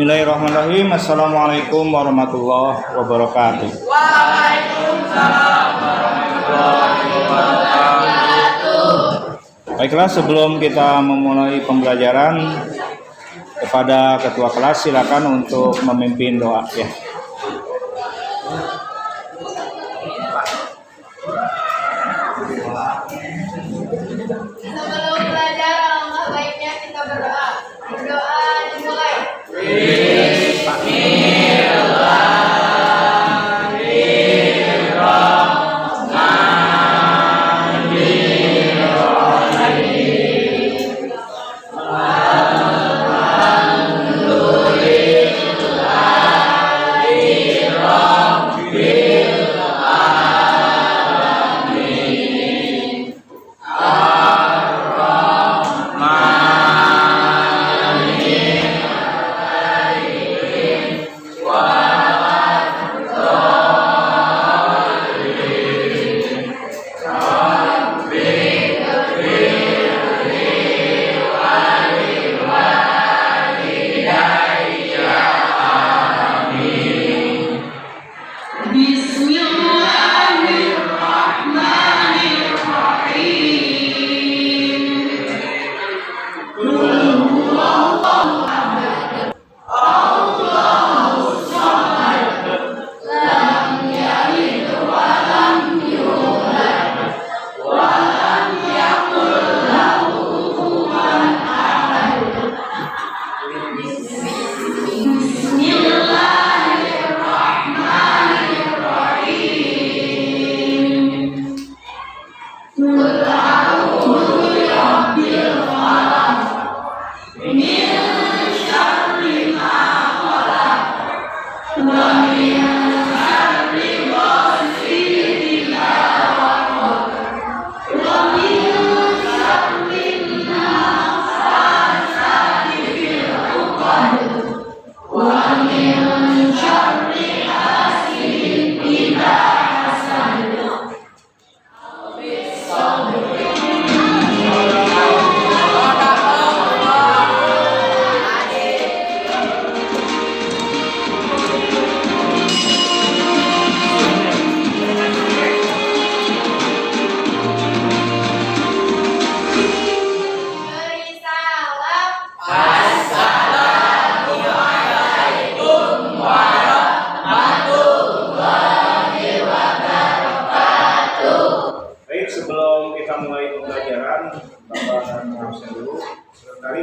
Bismillahirrahmanirrahim. Assalamualaikum warahmatullahi wabarakatuh. Waalaikumsalam warahmatullahi wabarakatuh. Baiklah, sebelum kita memulai pembelajaran, kepada ketua kelas silakan untuk memimpin doa ya. Sebelum belajar, alangkah baiknya kita berdoa. Berdoa dimulai.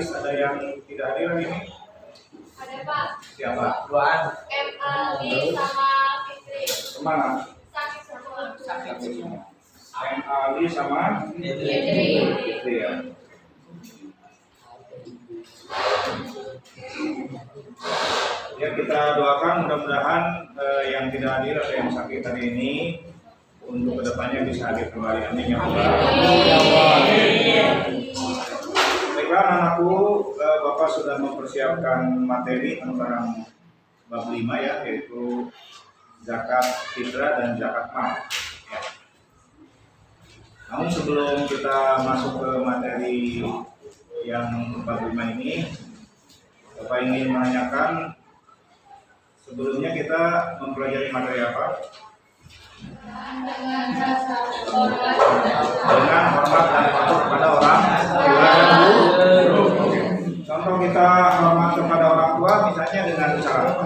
Ada yang tidak hadir hari ini? Ada Pak. Siapa? Ali sama Fitri. Kemana? Sakit semua. Ali sama Fitri ya. Ya, kita doakan mudah-mudahan yang tidak hadir atau yang sakit hari ini untuk kedepannya bisa hadir kembali. Amin ya Allah. Baiklah anakku, Bapak sudah mempersiapkan materi tentang bab 5 ya, yaitu zakat fitrah dan zakat mal. Ya. Namun sebelum kita masuk ke materi yang bab 5 ini, Bapak ingin menanyakan sebelumnya kita mempelajari materi apa? Dengan hormat dan patuh kepada orang tua dan guru. Contoh kita hormat kepada orang tua misalnya dengan cara apa?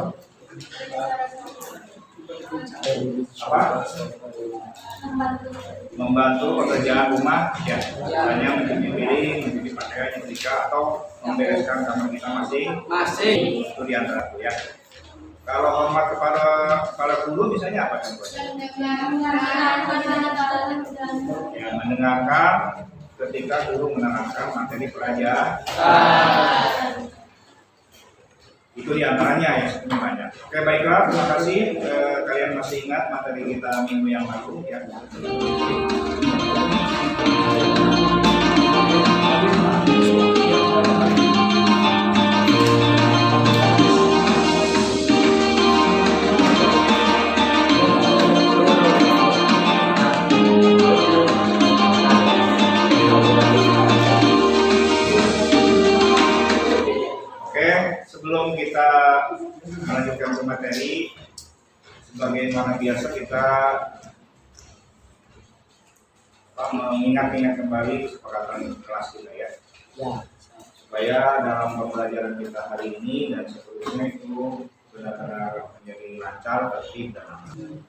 Membantu pekerjaan rumah ya, misalnya mencuci piring, mencuci pakaian, menyetrika atau membereskan kamar kita masing-masing. Itu diantara ya. Kalau hormat kepada para guru misalnya apa contohnya? Ya, mendengarkan ketika guru menerangkan materi pelajaran. Itu diantaranya ya semuanya. Oke baiklah, terima kasih. Kalian masih ingat materi kita minggu yang lalu ya? materi sebagaimana biasa kita mengingat-ingat kembali kesepakatan kelas kita ya. Supaya dalam pembelajaran kita hari ini dan seterusnya itu benar-benar menjadi lancar, tertib dan aman.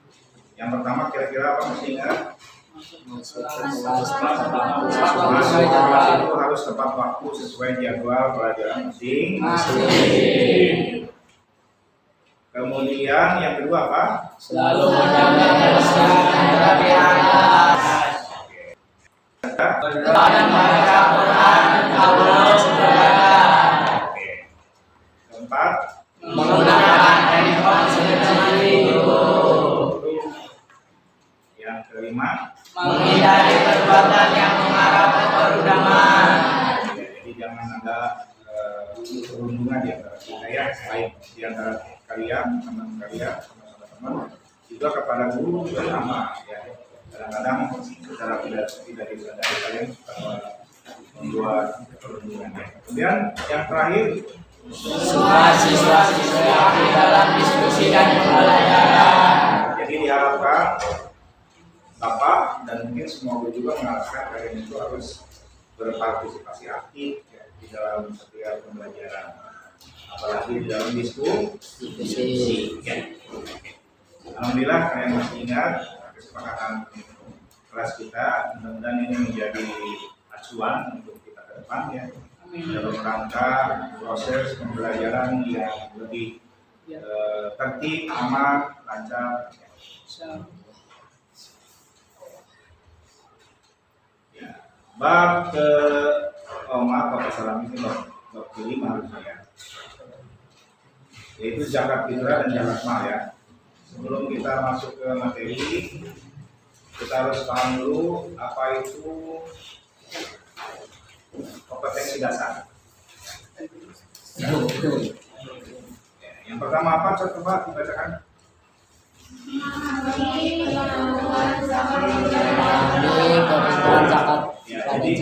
Yang pertama kira-kira apa mesti ingat? Masuk kelas itu harus tepat waktu sesuai jadwal pelajaran masing-masing. Kemudian yang kedua apa? Selalu menjaga kebersihan dan rapihan. Dan membaca Quran dan Allah Subhanahu. Keempat, menggunakan handphone sendiri. Yang kelima, menghindari perbuatan yang mengarah ke perundangan. Jadi jangan ada perundungan di antara kita ya, baik di antara kalian, teman kalian, sama teman, juga kepada guru juga sama ya. Kadang-kadang secara tidak disadari kalian membuat perundungan. Kemudian yang terakhir, Semua siswa-siswi aktif dalam diskusi dan pembelajaran. jadi diharapkan Bapak dan mungkin semua guru juga mengharapkan kalian itu harus berpartisipasi aktif ya, di dalam setiap pembelajaran, apalagi di dalam diskusi. Ya. Alhamdulillah kalian masih ingat kesepakatan kelas kita, mudah-mudahan ini menjadi acuan untuk kita ke depan ya, dalam rangka proses pembelajaran yang lebih tertib, aman, lancar. Ya. Bab ke maaf Bapak Salam ini bab kelima harusnya ya, yaitu zakat fitrah dan zakat mal ya. Sebelum kita masuk ke materi, kita harus paham dulu apa itu kompetensi dasar. Ya, yang pertama apa? Coba dibacakan. Ya, jadi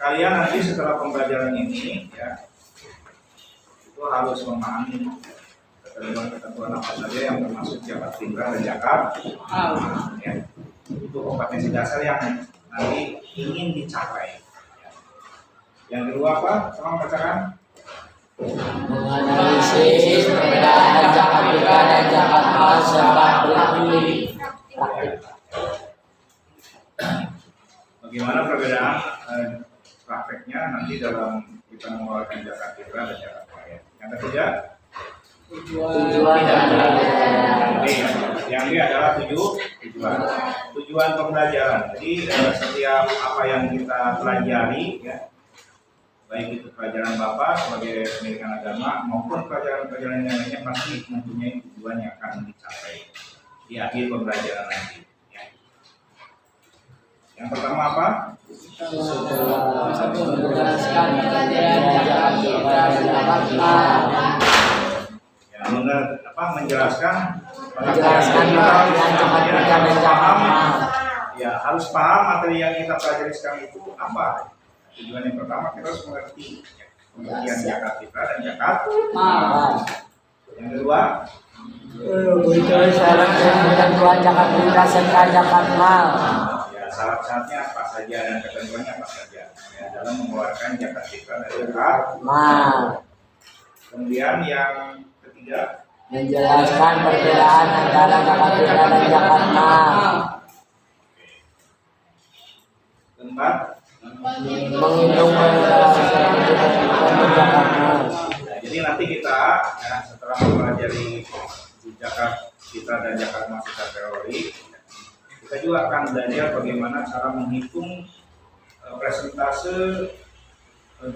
kalian nanti setelah pembelajaran ini ya, itu harus memahami ketentuan apa saja yang termasuk zakat fitrah dan zakat ya. Itu kompetensi dasar yang nanti ingin dicapai. Yang kedua apa? Tolong bacakan. Menganalisis perbedaan zakat fitrah dan zakat mal serta praktik. Bagaimana perbedaan prakteknya nanti dalam kita mengeluarkan zakat fitrah dan zakat mal ya. Yang ketiga, Tujuan dan yang B adalah tujuan pembelajaran. Jadi setiap apa yang kita pelajari ya, baik itu pelajaran Bapak sebagai pendidikan agama maupun pelajaran-pelajaran yang lainnya pasti mempunyai tujuan yang akan dicapai di akhir pembelajaran nanti ya. Yang pertama apa? menjelaskan pengertian zakat fitrah dan zakat mal. Menjelaskan Menjelaskan pengertian zakat fitrah dan zakat mal. Ya, harus paham materi yang kita pelajari sekarang itu apa. Tujuan yang pertama kita harus mengerti ya, pengertian zakat fitrah dan zakat mal. Yang kedua, syarat dan ketentuan zakat fitrah serta zakat mal. ya syarat-syaratnya apa saja dan ketentuannya apa saja ya, dalam mengeluarkan zakat fitrah dan zakat mal. Kemudian yang ketiga, Menjelaskan perbedaan antara zakat fitrah dan zakat mal. keempat, Menghitung perbedaan zakat mal. nah, jadi nanti kita ya, setelah mempelajari zakat fitrah dan zakat mal secara teori, kita juga akan belajar bagaimana cara menghitung presentase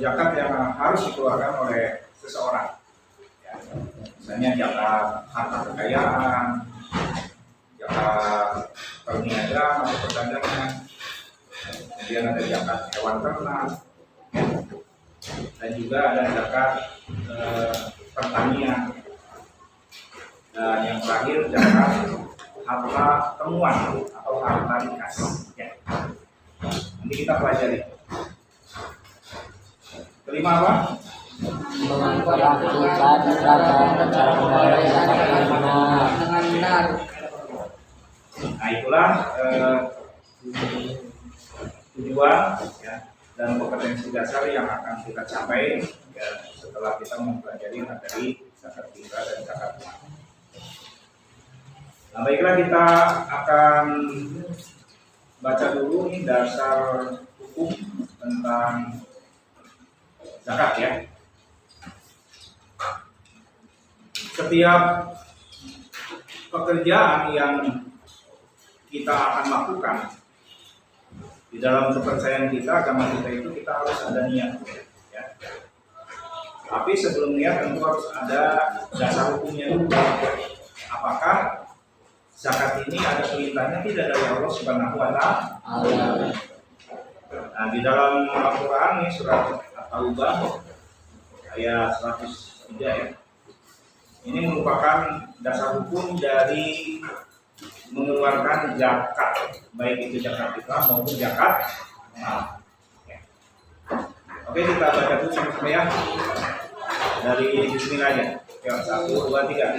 zakat yang harus dikeluarkan oleh seseorang. Ya, misalnya zakat harta kekayaan, zakat perniagaan atau perdagangan, kemudian ada zakat hewan ternak, ya, dan juga ada zakat pertanian, dan yang terakhir zakat harta temuan atau harta dikas. Ya. Nanti kita pelajari. Kelima apa? memperlakukan cara membayar zakat dengan benar. Nah itulah tujuan ya, dan kompetensi dasar yang akan kita capai ya, setelah kita mempelajari materi zakat fitrah dan zakat mal. Nah baiklah, kita akan baca dulu nih dasar hukum tentang zakat ya. Setiap pekerjaan yang kita akan lakukan di dalam kepercayaan kita, agama kita itu kita harus ada niat ya. Tapi sebelum niat tentu harus ada dasar hukumnya dulu. Apakah zakat ini ada perintahnya tidak dari Allah Subhanahu wa Ta'ala? Nah, di dalam Al-Qur'an ini surat At-Taubah ayat 103 ya. Ini merupakan dasar hukum dari mengeluarkan zakat, baik itu zakat fitrah maupun zakat mal. Oke, kita baca dulu sama-sama ya. Dari Bismillah ya. Oke, 1, 2, 3.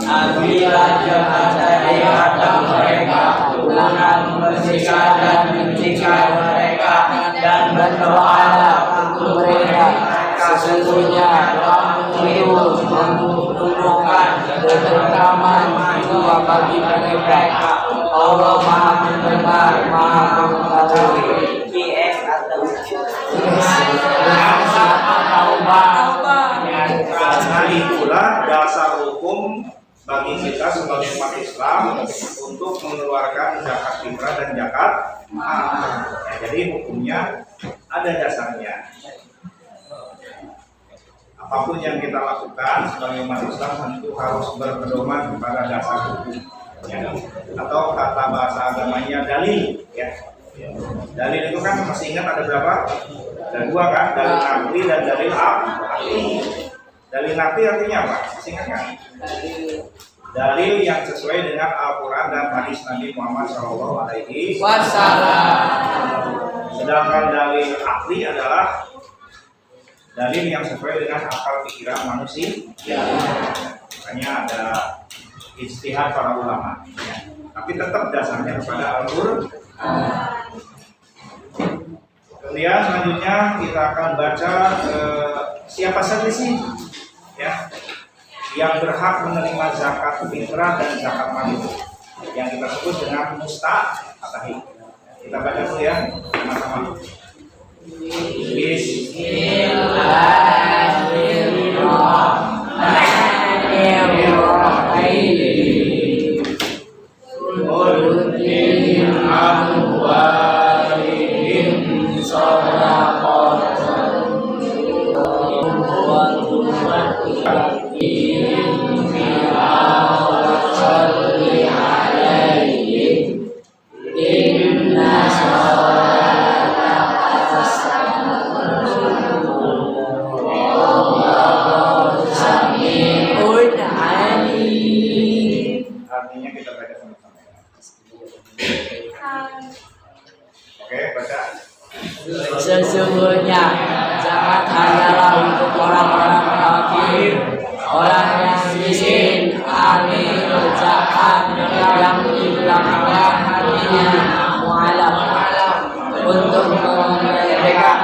Apabila ada di hadapan mereka ulangan membersihkan dan menyucikan mereka dan berdoalah untuk mereka, sesungguhnya kamu itu menumbuhkan ketentraman jiwa bagi mereka. Allah Maha Mendengar, Maha Mengetahui. Karena itulah dasar hukum bagi kita sebagai umat Islam untuk mengeluarkan zakat fitrah dan zakat mal. Ya, jadi hukumnya ada dasarnya. Apapun yang kita lakukan sebagai umat Islam tentu harus berpedoman kepada dasar hukum. Ya. Atau kata bahasa agamanya dalil. Ya. Dalil itu kan masih ingat ada berapa? Ada dua kan? Dalil naqli dan dalil akli. Dalil naqli artinya apa? Masih ingat kan? Dalil yang sesuai dengan Al-Quran dan hadis Nabi Muhammad SAW. Sedangkan dalil akli adalah dalil yang sesuai dengan akal pikiran manusia. Makanya ada ijtihad para ulama. Ya. Tapi tetap dasarnya kepada Al-Quran. Kemudian selanjutnya kita akan baca siapa saja sih ya yang berhak menerima zakat fitrah dan zakat mal yang kita sebut dengan mustahik. Kita baca dulu ya sama-sama. Artinya kita baca sama-sama. Oke, baca. Sesungguhnya zakat hanyalah untuk orang-orang kafir, orang yang miskin, amil zakat yang di belakangkan hatinya mualaf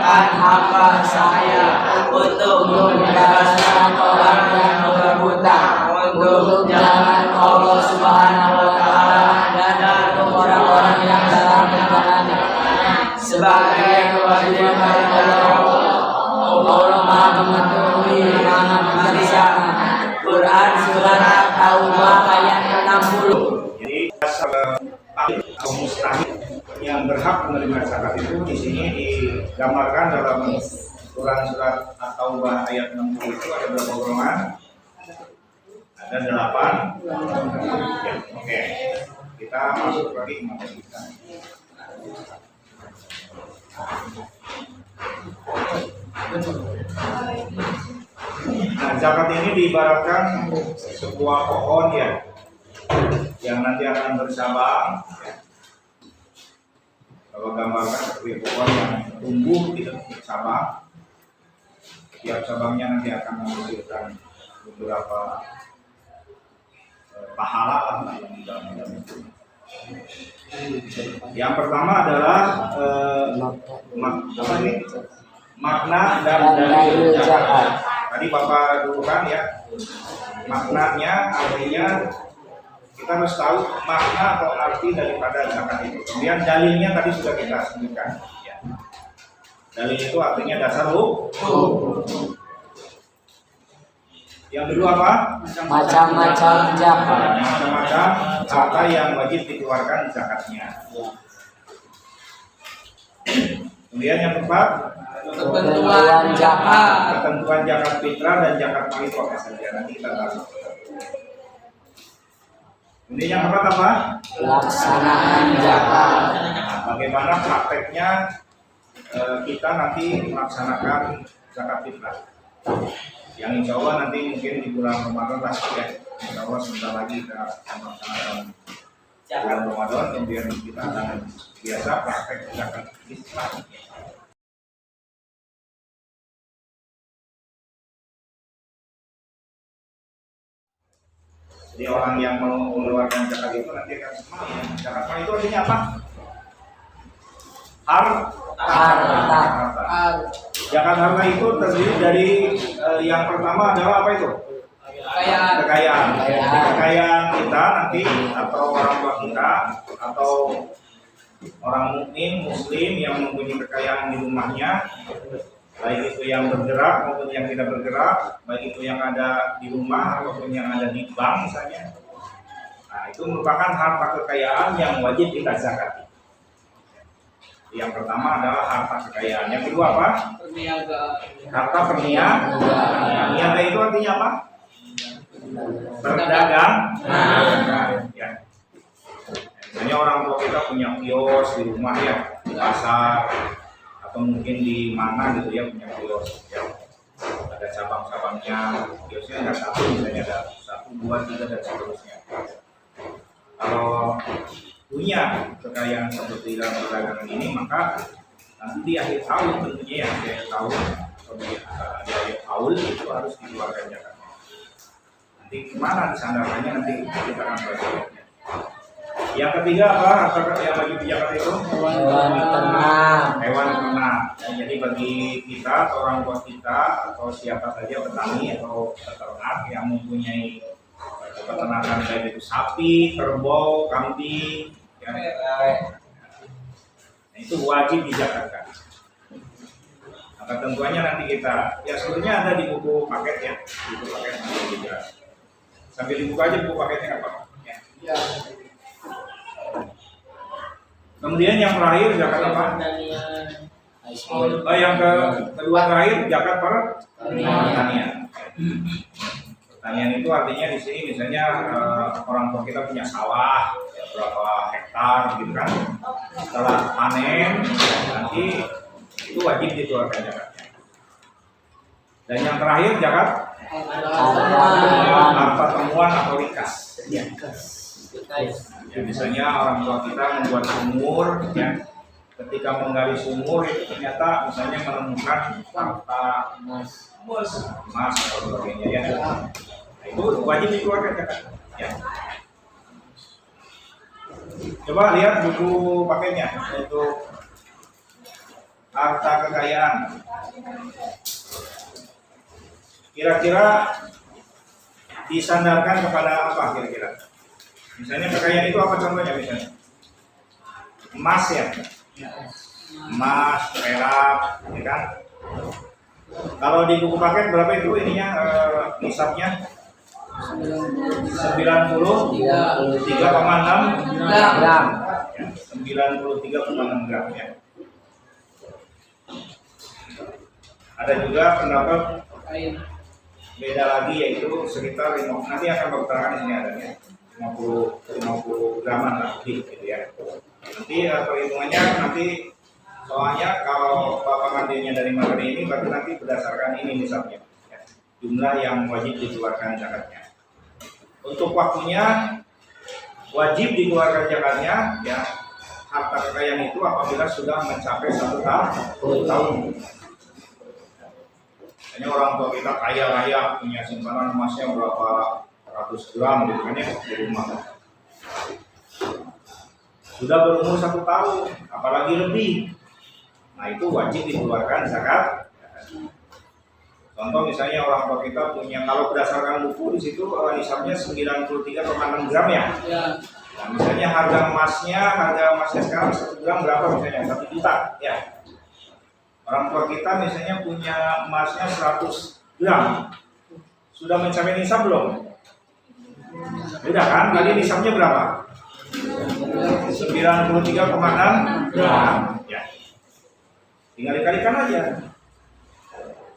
menunjukkan hamba saya untuk membebaskan orang yang berhutang untuk jalan Allah Subhanahu wa Ta'ala dan orang-orang yang dalam perjalanan sebagai kewajiban Allah Maha mengetahui Maha bijaksana. Quran surat Taubah ayat 60. Jadi atau mustahil yang berhak menerima zakat itu di sini digambarkan dalam Quran surat At-Taubah ayat 60 itu ada berapa golongan? Ada 8. Ya, oke. Kita masuk lagi ke materi kita. Nah, zakat ini diibaratkan sebuah pohon ya, yang nanti akan bersabang. Kalau gambarkan seperti pohon yang tumbuh tidak bersabang, tiap cabangnya nanti akan menghasilkan beberapa pahala lah yang di dalamnya. Yang pertama adalah makna dan dalil zakat. Tadi Bapak dulu kan ya, maknanya artinya kita harus tahu makna atau arti daripada zakat itu. Kemudian dalilnya tadi sudah kita sebutkan. Ya. Dalil itu artinya dasar hukum. Yang kedua apa? Macam-macam zakat. Macam-macam harta yang wajib dikeluarkan zakatnya. Kemudian yang keempat, Ketentuan zakat. ketentuan zakat fitrah dan zakat fitrah saja. Nanti kita bahas. Kemudian yang keempat apa? Pelaksanaan zakat. Nah, bagaimana prakteknya kita nanti melaksanakan zakat fitrah? Yang insya Allah nanti mungkin di bulan Ramadan lah ya. Insya Allah sebentar lagi kita melaksanakan bulan Ramadan, kemudian kita akan biasa praktek zakat fitrah. Jadi orang yang mau mengeluarkan zakat itu nanti akan semangat. Zakat fitrah itu artinya apa? Harta. Zakat harta itu terdiri dari yang pertama adalah apa itu? Kekayaan. Kekayaan kita nanti atau orang tua kita atau orang mukmin muslim yang mempunyai kekayaan di rumahnya, baik itu yang bergerak maupun yang tidak bergerak, baik itu yang ada di rumah ataupun yang ada di bank misalnya. Nah, itu merupakan harta kekayaan yang wajib kita zakati. Yang pertama adalah harta kekayaan. Yang kedua apa? Harta perniagaan. Niaga itu artinya apa? Berdagang. Ya. Misalnya orang tua kita punya kios di rumah ya, di pasar atau mungkin di mana gitu ya punya kios. Ya. Ada cabang-cabangnya. Kiosnya nggak satu, misalnya ada 1, 2, 3 dan seterusnya. Kalau punya kekayaan seperti dalam perdagangan ini, maka nanti di akhir tahun tentunya ya, di akhir tahun atau di akhir tahun itu harus dikeluarkan zakat. Nanti kemana disandarkannya nanti kita akan bahas. Yang ketiga apa? Harta yang wajib zakat itu Hewan ternak. Hewan ternak. Ya, jadi bagi kita atau orang tua kita atau siapa saja petani atau peternak yang mempunyai peternakan baik itu sapi, kerbau, kambing, ya, itu wajib dizakatkan. Nah, ketentuannya nanti kita, ya sebenarnya ada di buku paket ya, buku paket nanti dijelas. Sambil dibuka aja buku paketnya nggak apa-apa. Ya. Kemudian yang terakhir zakat apa? Yang kedua terakhir zakat pertanian. Pertanian itu artinya di sini misalnya orang tua kita punya sawah berapa hektar gitu kan. Setelah panen nanti itu wajib dikeluarkan zakatnya. Dan yang terakhir zakat harta temuan atau rikas. Ya, misalnya orang tua kita membuat sumur ya. Ketika menggali sumur itu ternyata misalnya menemukan harta emas atau sebagainya ya. Itu wajib dikeluarkan zakat. Ya. Coba lihat buku paketnya, yaitu harta kekayaan. Kira-kira disandarkan kepada apa kira-kira? Misalnya kekayaan itu apa contohnya misalnya? Emas ya? Emas, perak, ya kan? Kalau di buku paket berapa itu ininya nisabnya? 93,6 gram. 93,6 gram ya. Ada juga pendapat beda lagi yaitu sekitar 50, nanti akan berketerangan di sini adanya 50 graman lah lebih gitu ya. Nanti perhitungannya nanti soalnya kalau bapak ngambilnya dari materi ini berarti nanti berdasarkan ini nisabnya ya, jumlah yang wajib dikeluarkan zakatnya. Untuk waktunya wajib dikeluarkan zakatnya ya harta kekayaan itu apabila sudah mencapai 1 tahun. Hanya orang tua kita kaya raya punya simpanan emasnya berapa ratus gram gitu kan ya di rumah. Sudah berumur 1 tahun, apalagi lebih. Nah itu wajib dikeluarkan zakat. Contoh misalnya orang tua kita punya, kalau berdasarkan buku di situ nisabnya 93,6 gram ya. Nah, misalnya harga emasnya sekarang 1 gram berapa misalnya? 1 juta ya. Orang tua kita misalnya punya emasnya 100 gram. Sudah mencapai nisab belum? Sudah kan? Tadi nisabnya berapa? 93,6 gram ya. Tinggal dikalikan aja.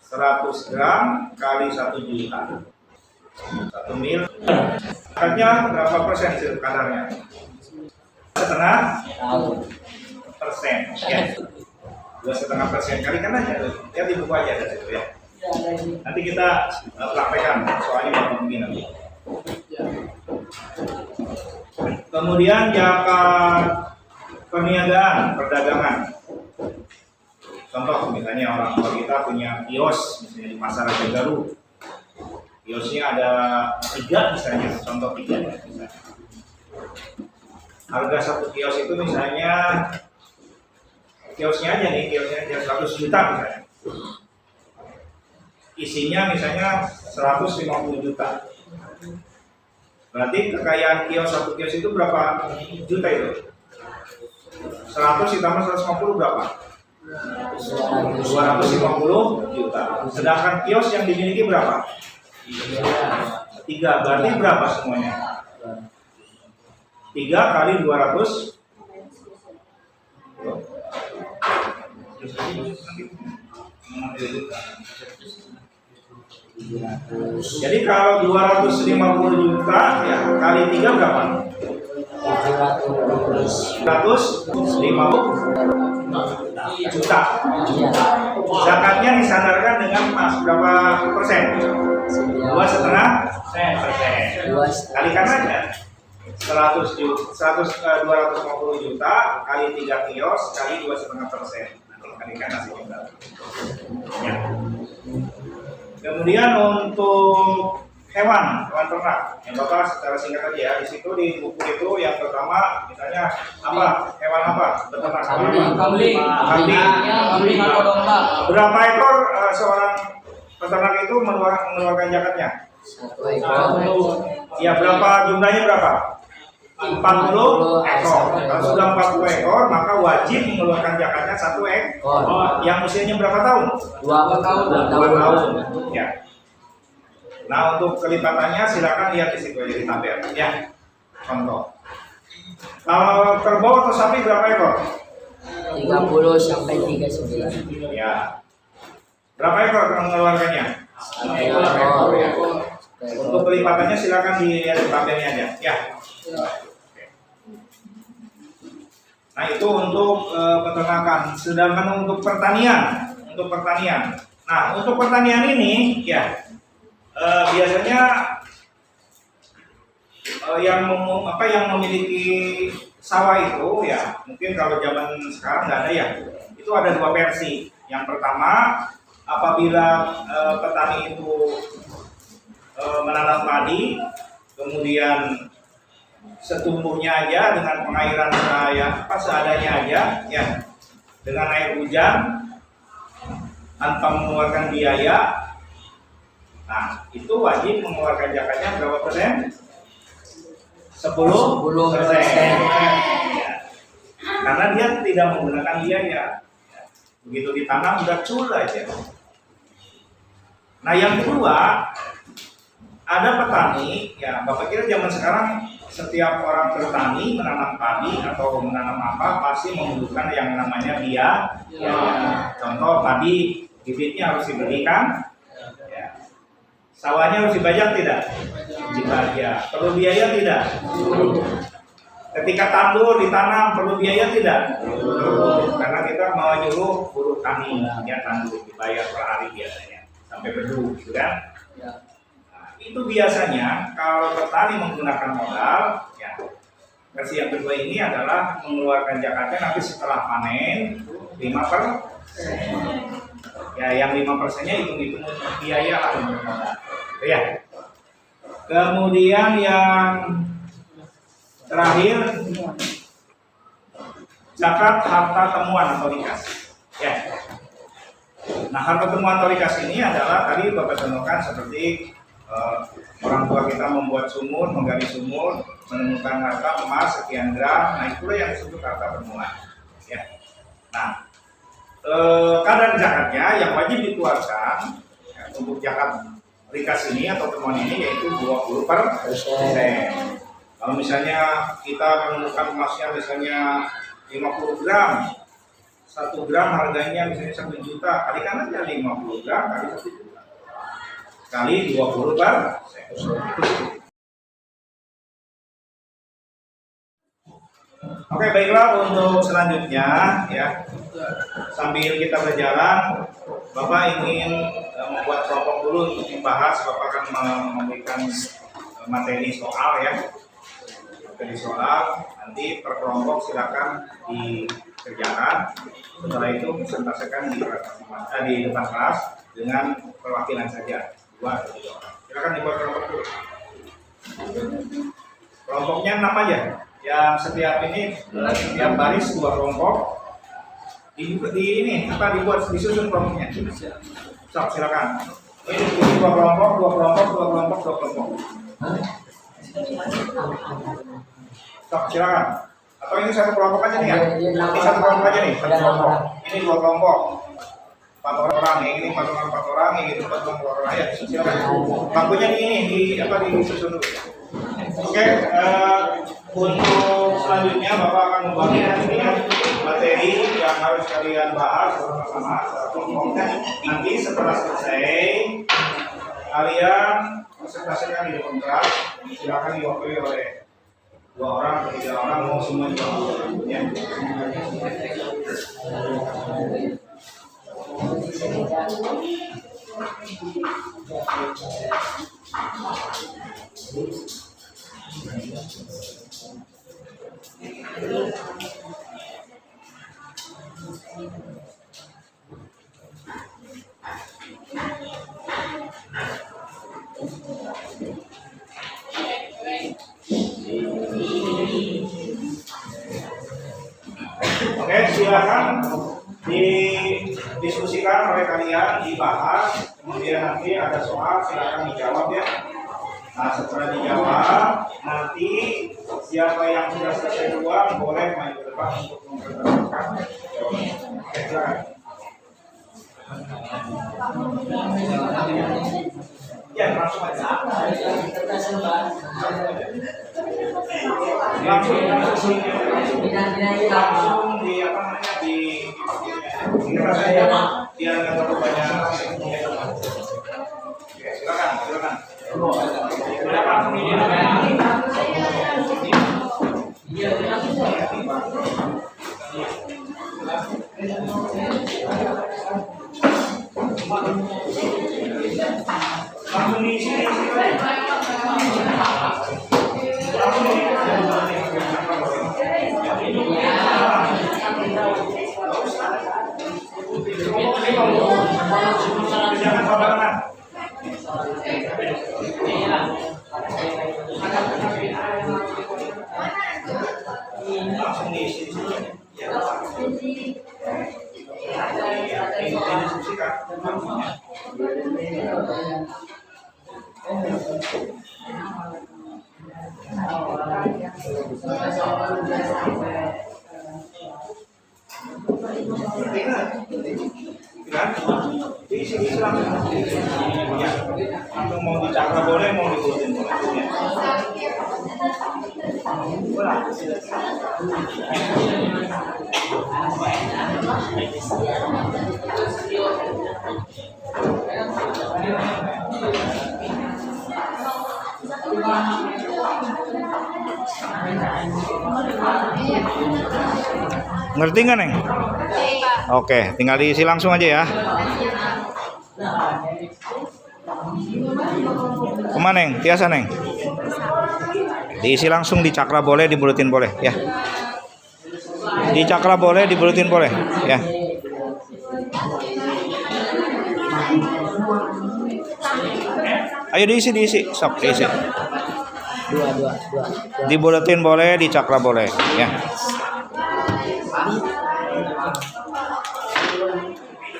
100 gram kali 1 juta 1 mil. Akarnya berapa persen sih kadarnya? 0,5% ya. 2,5% kalikan aja. Ya di buku aja dari situ ya. Nanti kita praktekkan soalnya bapak begini nanti. Kemudian zakat perniagaan, perdagangan. Contoh misalnya orang tua kita punya kios misalnya di pasar Tegaru. Kiosnya ada 3 misalnya, contoh 3 misalnya. Harga 1 kios itu misalnya kiosnya aja 100 juta misalnya. Isinya misalnya 150 juta. Berarti kekayaan kios 1 kios itu berapa juta itu? 100 ditambah 150 berapa? 250 juta. Sedangkan kios yang dimiliki berapa? 3. Berarti berapa semuanya? 3 kali 200. Jadi kalau 250 juta ya kali 3 berapa? 150 juta. Zakatnya disandarkan dengan emas berapa persen? 2,5%. Kalikan aja 250 juta kali 3 kios kali 2,5%. Nanti kalikan hasilnya. Ya. Kemudian untuk hewan ternak, yang bapak secara singkat aja ya. Di situ di buku itu yang pertama misalnya apa? Hewan apa? Beternak Kambing. Atau domba. Berapa ekor seorang peternak itu mengeluarkan zakatnya? 1 ekor. Ya berapa jumlahnya berapa? 40 ekor. Kalau sudah 40 ekor maka wajib mengeluarkan zakatnya 1 ekor. Yang usianya berapa tahun? 2 tahun. 2 tahun. Ya. Nah untuk kelipatannya silakan lihat di situ aja di tabel. Ya. Contoh. Kalau kerbau atau sapi berapa ekor? 30 sampai 39. Ya. Berapa ekor mengeluarkannya? 1 ekor. Ya. Untuk kelipatannya silakan dilihat di tabelnya aja. Ya. Nah itu untuk peternakan. Sedangkan untuk pertanian, Nah untuk pertanian ini ya biasanya yang memiliki sawah itu ya mungkin kalau zaman sekarang nggak ada ya. Itu ada 2 versi. Yang pertama apabila petani itu menanam padi, kemudian setumbuhnya aja dengan pengairan seadanya aja ya dengan air hujan tanpa mengeluarkan biaya, nah itu wajib mengeluarkan zakatnya berapa persen? 10%. Ya. Karena dia tidak menggunakan biaya. Begitu ditanam udah cul aja. Nah yang kedua, ada petani, ya Bapak kira zaman sekarang setiap orang bertani menanam padi atau menanam apa pasti membutuhkan yang namanya biaya. Ya. Contoh padi, bibitnya harus dibelikan, ya. Sawahnya harus dibajak tidak? Dibajak. Perlu biaya tidak? Ketika tandur ditanam perlu biaya tidak? Karena kita mau nyuruh buruh tani ya tandur dibayar per hari biasanya sampai bedu, gitu kan? Nah, itu biasanya kalau petani menggunakan modal, ya versi yang kedua ini adalah mengeluarkan zakatnya nanti setelah panen 5%. Ya, yang 5%-nya hitung-hitung biaya lah untuk modal. Ya. Kemudian yang terakhir, zakat harta temuan atau rikas. Ya. Nah, harta temuan atau rikas ini adalah tadi Bapak contohkan seperti orang tua kita membuat sumur, menggali sumur, menemukan harta emas sekian gram. Nah, itulah yang disebut harta temuan. Ya. Nah, kadar zakatnya yang wajib dikeluarkan ya, untuk zakat rikas ini atau temuan ini yaitu 20%. Kalau misalnya kita menemukan emasnya misalnya 50 gram, 1 gram harganya misalnya 1 juta, kalikan aja 50 gram kali 1 juta kali 20%. Oke, baiklah untuk selanjutnya ya. Sambil kita berjalan, Bapak ingin membuat kelompok dulu untuk dibahas. Bapak akan memberikan materi soal ya. Materi soal nanti per kelompok silakan dikerjakan. Setelah itu presentasikan di depan kelas dengan perwakilan saja 2 atau 3 orang. Silakan dibuat kelompok dulu. Kelompoknya 6 aja. Yang setiap ini setiap baris 2 kelompok. Dibuat disusun kelompoknya. So, silakan. Ini 2 kelompok. So, silakan. Atau ini 1 kelompok aja nih ya? Ini 1 kelompok aja nih, 1 kelompok. Ini 2 kelompok. 4 orang, yang ini 4 orang, yang itu 4 orang. Ayo, silakan. Bangkunya disusun dulu. Oke, untuk selanjutnya Bapak akan membagikan ini materi yang harus kalian bahas bersama-sama. Nanti setelah selesai, kalian presentasikan di depan kelas. Silakan diwakili oleh 2 orang atau 3 orang, mau semua juga ya. Oke, silakan didiskusikan oleh kalian, dibahas, kemudian nanti ada soal silakan dijawab ya. Nah, setelah dijawab, nanti siapa yang sudah selesai duluan boleh maju ke depan untuk mempresentasikan. Oke, silakan. Ya, langsung aja. Langsung di apa namanya di biar nggak terlalu banyak. Oke, silakan. Langsung di sini. Jangan sabaran. Diisi langsung. Ya. Langsung mau dicakra boleh, mau dibuletin boleh. Ngerti nggak, Neng? Oke, tinggal diisi langsung aja ya. Kemana, Neng? Tiasa, Neng? Diisi langsung, di cakra boleh, dibuletin boleh, ya. Di cakra boleh, dibuletin boleh, ya. Ayo diisi, sok diisi. Dua. Dibuletin boleh, di cakra boleh, ya.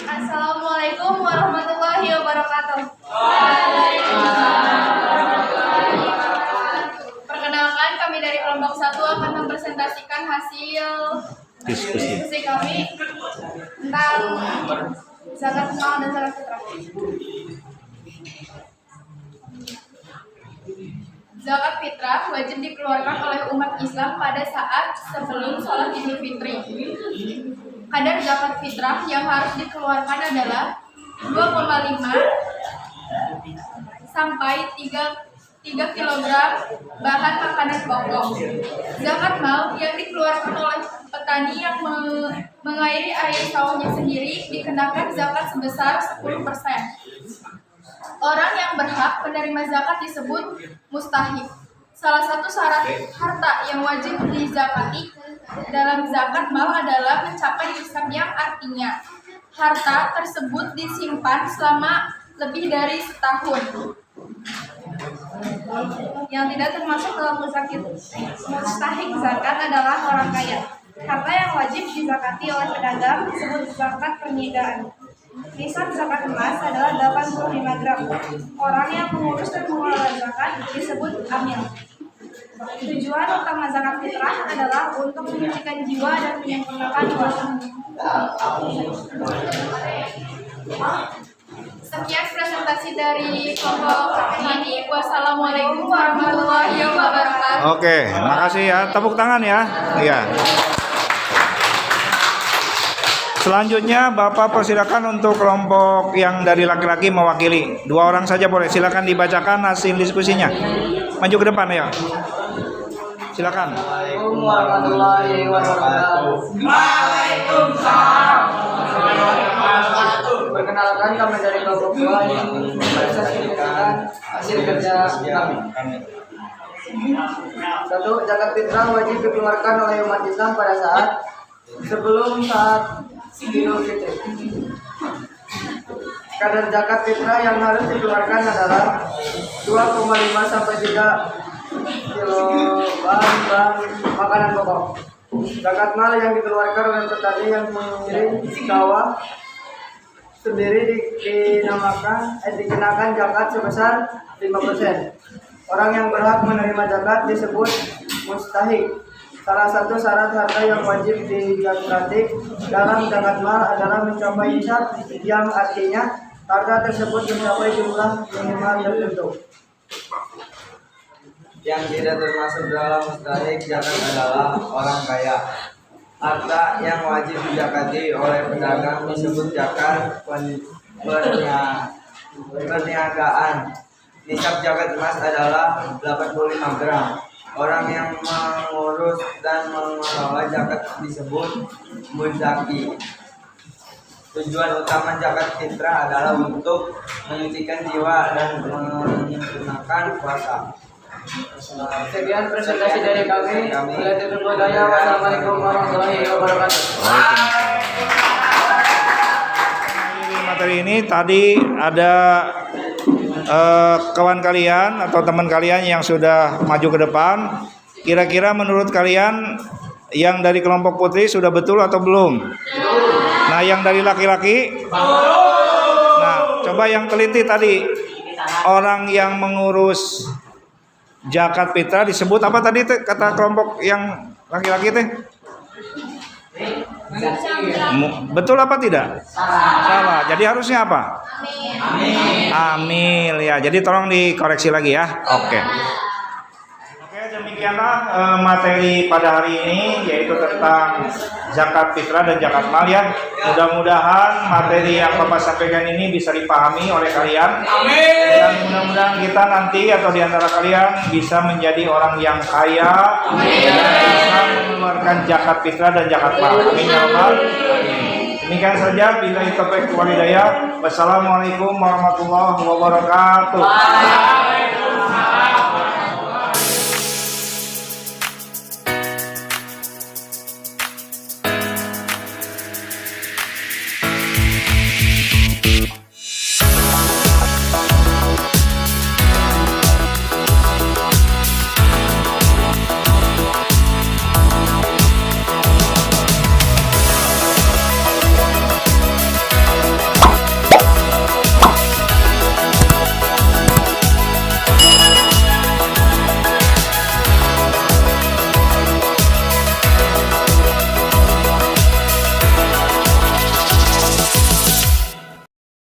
Assalamualaikum warahmatullahi wabarakatuh. Perkenalkan, kami dari kelompok 1 akan mempresentasikan hasil diskusi kami tentang zakat mal dan zakat fitrah. Zakat fitrah wajib dikeluarkan oleh umat Islam pada saat sebelum sholat Idul Fitri. Kadar zakat fitrah yang harus dikeluarkan adalah 2,5 sampai 3 kg bahan makanan pokok. Zakat mal yang dikeluarkan oleh petani yang mengairi air sawahnya sendiri dikenakan zakat sebesar 10%. Orang yang berhak menerima zakat disebut mustahik. Salah satu syarat harta yang wajib dizakati dalam zakat mal adalah mencapai nisab, yang artinya harta tersebut disimpan selama lebih dari setahun. Yang tidak termasuk dalam mustahik zakat adalah orang kaya. Harta yang wajib dizakati oleh pedagang disebut zakat perniagaan. Nisab zakat emas adalah 85 gram. Orang yang mengurus dan mengelola zakat disebut amil. Tujuan utama zakat fitrah adalah untuk menyucikan jiwa dan menyempurnakan puasa. Sekian presentasi dari kelompok ini. Wassalamualaikum warahmatullahi wabarakatuh. Oke, makasih ya. Tepuk tangan ya. Iya. Selanjutnya Bapak persilakan untuk kelompok yang dari laki-laki mewakili. 2 orang saja boleh. Silakan dibacakan hasil diskusinya. Maju ke depan ya. Silakan. Assalamualaikum warahmatullahi wabarakatuh. Waalaikumsalam. Perkenalkan, kami dari kelompok 2 yang mempresentasikan hasil kerja kami. 1. Zakat fitrah wajib dikeluarkan oleh umat Islam pada saat sebelum saat Idul Fitri. Kadar zakat fitrah yang harus dikeluarkan adalah 2,5 sampai 3 kilo bahan makanan pokok. Zakat mal yang dikeluarkan oleh petani yang mengirim sawah sendiri dikenakan zakat sebesar 5%. Orang yang berhak menerima zakat disebut mustahik. Salah satu syarat harta yang wajib dizakati dalam zakat mal adalah mencapai nisab, yang artinya harta tersebut mencapai jumlah minimal tertentu. Yang tidak termasuk dalam mustahik zakat adalah orang kaya. Harta yang wajib dizakati oleh pedagang disebut zakat perniagaan. Nisab zakat emas adalah 85 gram. Orang yang mengurus dan mengelola zakat disebut muzaki. Tujuan utama zakat fitrah adalah untuk menyucikan jiwa dan menyempurnakan puasa. Sekian presentasi dari kami. Bila terlalu daya, wassalamualaikum warahmatullahi wabarakatuh. Materi ini tadi ada kawan kalian atau teman kalian yang sudah maju ke depan. Kira-kira menurut kalian yang dari kelompok putri sudah betul atau belum? Nah, yang dari laki-laki? Nah, coba yang teliti tadi. Orang yang mengurus zakat fitrah disebut apa tadi teh kata kelompok yang laki-laki teh? Betul apa tidak? Salah. Jadi harusnya apa? Amil ya. Jadi tolong dikoreksi lagi ya. Oke. Oke, demikianlah materi pada hari ini yaitu tentang zakat fitrah dan zakat mal ya. Mudah-mudahan materi yang Bapak sampaikan ini bisa dipahami oleh kalian. Amin. Dan mudah-mudahan kita nanti atau di antara kalian bisa menjadi orang yang kaya. Amin. Dan bisa mengeluarkan zakat fitrah dan zakat mal. Amin ya Allah. Demikian saja. Billahi taufiq wal hidayah. Wassalamualaikum warahmatullahi wabarakatuh.